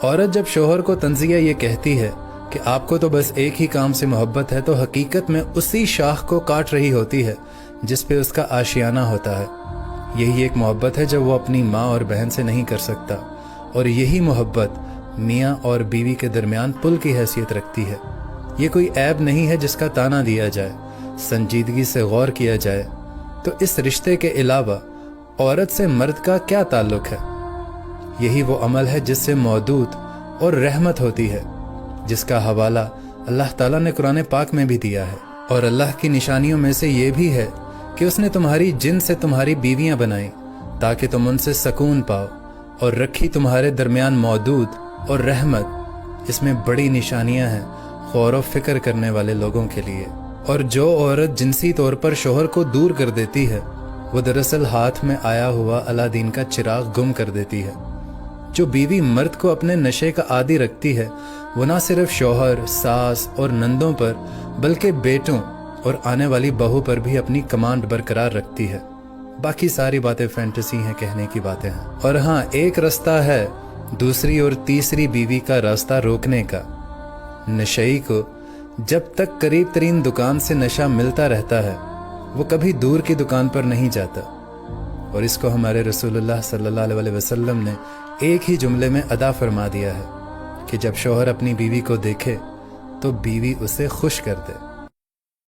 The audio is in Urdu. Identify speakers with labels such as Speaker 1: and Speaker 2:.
Speaker 1: عورت جب شوہر کو تنزیہ یہ کہتی ہے کہ آپ کو تو بس ایک ہی کام سے محبت ہے، تو حقیقت میں اسی شاخ کو کاٹ رہی ہوتی ہے جس پہ اس کا آشیانہ ہوتا ہے۔ یہی ایک محبت ہے جب وہ اپنی ماں اور بہن سے نہیں کر سکتا، اور یہی محبت میاں اور بیوی کے درمیان پل کی حیثیت رکھتی ہے۔ یہ کوئی عیب نہیں ہے جس کا تانا دیا جائے، سنجیدگی سے غور کیا جائے تو اس رشتے کے علاوہ عورت سے مرد کا کیا تعلق ہے؟ یہی وہ عمل ہے جس سے مودود اور رحمت ہوتی ہے، جس کا حوالہ اللہ تعالیٰ نے قرآن پاک میں بھی دیا ہے۔ اور اللہ کی نشانیوں میں سے یہ بھی ہے کہ اس نے تمہاری جن سے تمہاری بیویاں بنائیں تاکہ تم ان سے سکون پاؤ، اور رکھی تمہارے درمیان مودود اور رحمت۔ اس میں بڑی نشانیاں ہیں غور و فکر کرنے والے لوگوں کے لیے۔ اور جو عورت جنسی طور پر شوہر کو دور کر دیتی ہے، وہ دراصل ہاتھ میں آیا ہوا الادین کا چراغ گم کر دیتی ہے۔ جو بیوی مرد کو اپنے نشے کا عادی رکھتی ہے، وہ نہ صرف شوہر، ساس اور نندوں پر بلکہ بیٹوں اور آنے والی بہو پر بھی اپنی کمانڈ برقرار رکھتی ہے۔ باقی ساری باتیں فینٹیسی ہیں، کہنے کی باتیں ہیں۔ اور ہاں، ایک رستہ ہے دوسری اور تیسری بیوی کا راستہ روکنے کا۔ نشئی کو جب تک قریب ترین دکان سے نشہ ملتا رہتا ہے، وہ کبھی دور کی دکان پر نہیں جاتا۔ اور اس کو ہمارے رسول اللہ صلی اللہ علیہ وسلم نے ایک ہی جملے میں ادا فرما دیا ہے کہ جب شوہر اپنی بیوی کو دیکھے تو بیوی اسے خوش کر دے۔